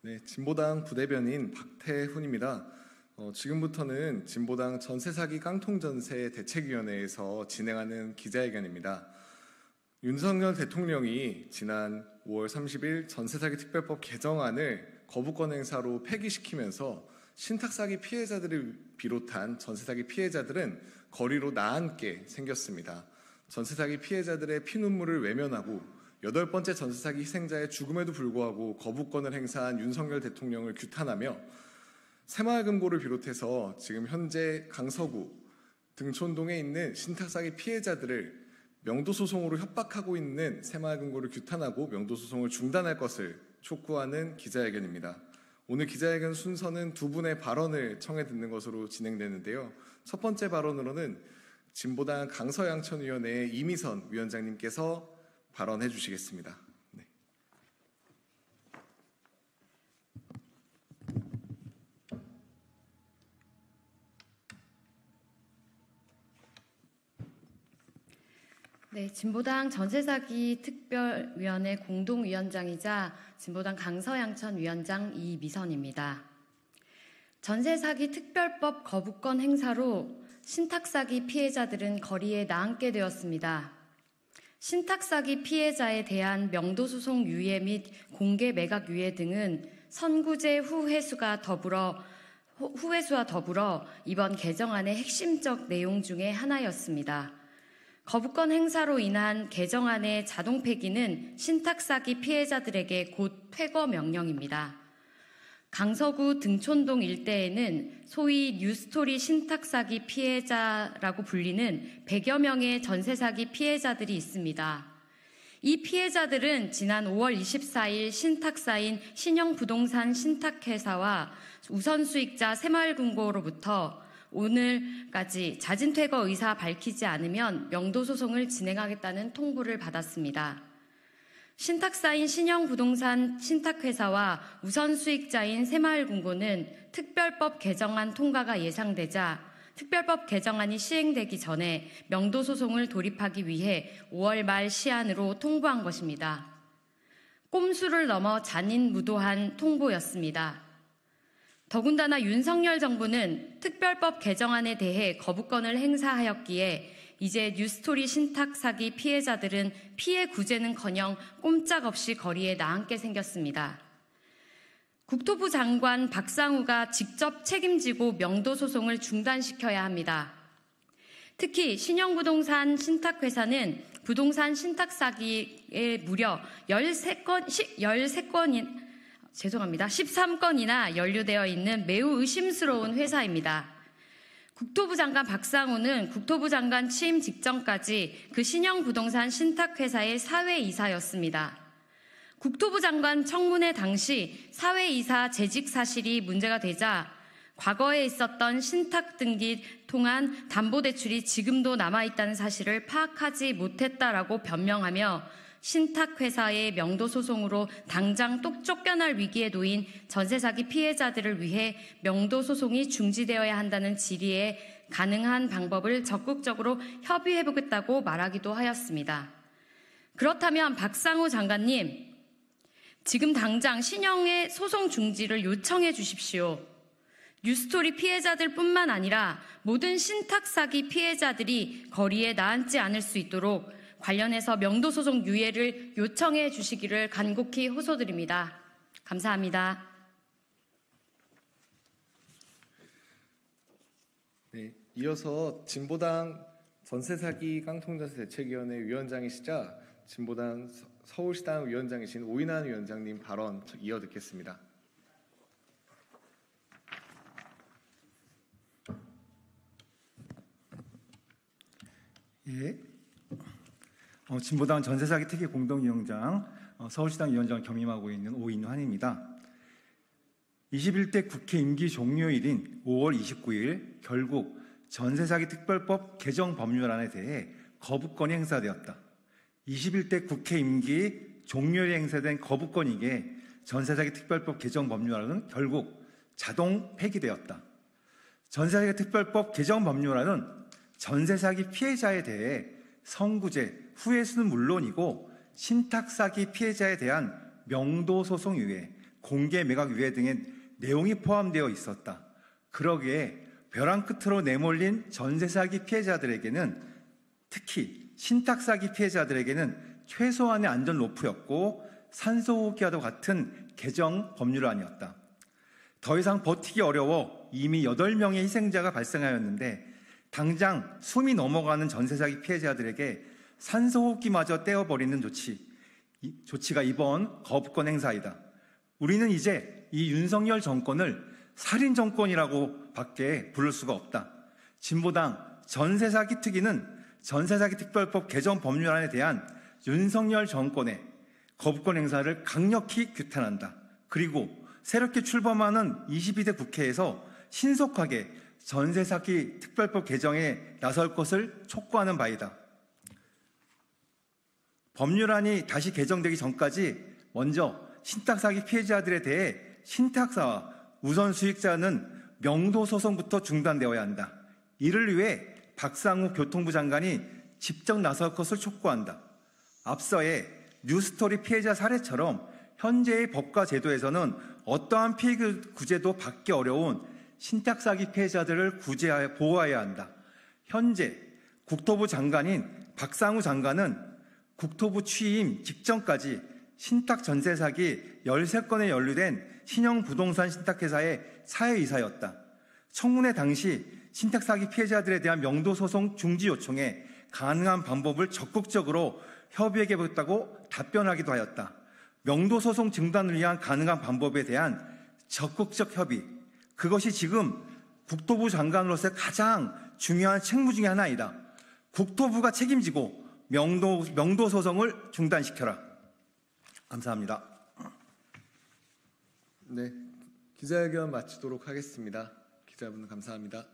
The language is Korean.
네, 진보당 부대변인 박태훈입니다. 지금부터는 진보당 전세사기 깡통전세 대책위원회에서 진행하는 기자회견입니다. 윤석열 대통령이 지난 5월 30일 전세사기 특별법 개정안을 거부권 행사로 폐기시키면서 신탁사기 피해자들을 비롯한 전세사기 피해자들은 거리로 나앉게 생겼습니다. 전세사기 피해자들의 피눈물을 외면하고 8번째 전세사기 희생자의 죽음에도 불구하고 거부권을 행사한 윤석열 대통령을 규탄하며 새마을금고를 비롯해서 지금 현재 강서구, 등촌동에 있는 신탁사기 피해자들을 명도소송으로 협박하고 있는 새마을금고를 규탄하고 명도소송을 중단할 것을 촉구하는 기자회견입니다. 오늘 기자회견 순서는 두 분의 발언을 청해 듣는 것으로 진행되는데요. 첫 번째 발언으로는 진보당 강서양천위원회의 이미선 위원장님께서 발언해 주시겠습니다. 네, 진보당 전세사기 특별위원회 공동위원장이자 진보당 강서양천 위원장 이미선입니다. 전세사기 특별법 거부권 행사로 신탁사기 피해자들은 거리에 나앉게 되었습니다. 신탁사기 피해자에 대한 명도소송 유예 및 공개 매각 유예 등은 선구제 후회수와 더불어 이번 개정안의 핵심적 내용 중에 하나였습니다. 거부권 행사로 인한 개정안의 자동 폐기는 신탁사기 피해자들에게 곧 퇴거 명령입니다. 강서구 등촌동 일대에는 소위 뉴스토리 신탁사기 피해자라고 불리는 100여 명의 전세사기 피해자들이 있습니다. 이 피해자들은 지난 5월 24일 신탁사인 신영부동산 신탁회사와 우선수익자 새마을금고로부터 오늘까지 자진 퇴거 의사 밝히지 않으면 명도소송을 진행하겠다는 통보를 받았습니다. 신탁사인 신영부동산 신탁회사와 우선수익자인 새마을금고는 특별법 개정안 통과가 예상되자 특별법 개정안이 시행되기 전에 명도소송을 돌입하기 위해 5월 말 시한으로 통보한 것입니다. 꼼수를 넘어 잔인무도한 통보였습니다. 더군다나 윤석열 정부는 특별법 개정안에 대해 거부권을 행사하였기에 이제 뉴스토리 신탁 사기 피해자들은 피해 구제는커녕 꼼짝없이 거리에 나앉게 생겼습니다. 국토부 장관 박상우가 직접 책임지고 명도소송을 중단시켜야 합니다. 특히 신영부동산 신탁회사는 부동산 신탁 사기에 무려 13건이나 연루되어 있는 매우 의심스러운 회사입니다. 국토부 장관 박상우는 국토부 장관 취임 직전까지 그 신영부동산 신탁회사의 사회이사였습니다. 국토부 장관 청문회 당시 사회이사 재직 사실이 문제가 되자 과거에 있었던 신탁 등기 통한 담보대출이 지금도 남아있다는 사실을 파악하지 못했다라고 변명하며 신탁회사의 명도소송으로 당장 똑 쫓겨날 위기에 놓인 전세사기 피해자들을 위해 명도소송이 중지되어야 한다는 질의에 가능한 방법을 적극적으로 협의해보겠다고 말하기도 하였습니다. 그렇다면 박상우 장관님, 지금 당장 신영의 소송 중지를 요청해 주십시오. 뉴스토리 피해자들 뿐만 아니라 모든 신탁사기 피해자들이 거리에 나앉지 않을 수 있도록 관련해서 명도소송 유예를 요청해 주시기를 간곡히 호소드립니다. 감사합니다. 네, 이어서 진보당 전세사기 깡통전세 대책위원회 위원장이시자 진보당 서울시당 위원장이신 오인환 위원장님 발언 이어 듣겠습니다. 예. 진보당 전세사기 특위 공동위원장, 서울시당 위원장을 겸임하고 있는 오인환입니다. 21대 국회 임기 종료일인 5월 29일 결국 전세사기 특별법 개정 법률안에 대해 거부권이 행사되었다. 21대 국회 임기 종료일에 행사된 거부권이기에 전세사기 특별법 개정 법률안은 결국 자동 폐기되었다. 전세사기 특별법 개정 법률안은 전세사기 피해자에 대해 선구제, 후회수는 물론이고 신탁사기 피해자에 대한 명도 소송 유예, 공개 매각 유예 등의 내용이 포함되어 있었다. 그러기에 벼랑 끝으로 내몰린 전세 사기 피해자들에게는, 특히 신탁 사기 피해자들에게는 최소한의 안전 로프였고 산소호흡기와도 같은 개정 법률안이었다. 더 이상 버티기 어려워 이미 8명의 희생자가 발생하였는데 당장 숨이 넘어가는 전세 사기 피해자들에게 산소호흡기마저 떼어버리는 조치가 이번 거부권 행사이다. 우리는 이제 이 윤석열 정권을 살인 정권이라고 밖에 부를 수가 없다. 진보당 전세사기 특위는 전세사기 특별법 개정 법률안에 대한 윤석열 정권의 거부권 행사를 강력히 규탄한다. 그리고 새롭게 출범하는 22대 국회에서 신속하게 전세사기 특별법 개정에 나설 것을 촉구하는 바이다. 법률안이 다시 개정되기 전까지 먼저 신탁사기 피해자들에 대해 신탁사와 우선 수익자는 명도 소송부터 중단되어야 한다. 이를 위해 박상우 교통부 장관이 직접 나설 것을 촉구한다. 앞서의 뉴스토리 피해자 사례처럼 현재의 법과 제도에서는 어떠한 피해 구제도 받기 어려운 신탁사기 피해자들을 보호해야 한다. 현재 국토부 장관인 박상우 장관은 국토부 취임 직전까지 신탁 전세 사기 13건에 연루된 신형 부동산 신탁회사의 사회이사였다. 청문회 당시 신탁 사기 피해자들에 대한 명도 소송 중지 요청에 가능한 방법을 적극적으로 협의해보겠다고 답변하기도 하였다. 명도 소송 중단을 위한 가능한 방법에 대한 적극적 협의, 그것이 지금 국토부 장관으로서의 가장 중요한 책무 중에 하나이다. 국토부가 책임지고 명도 소송을 중단시켜라. 감사합니다. 네, 기자회견 마치도록 하겠습니다. 기자분 감사합니다.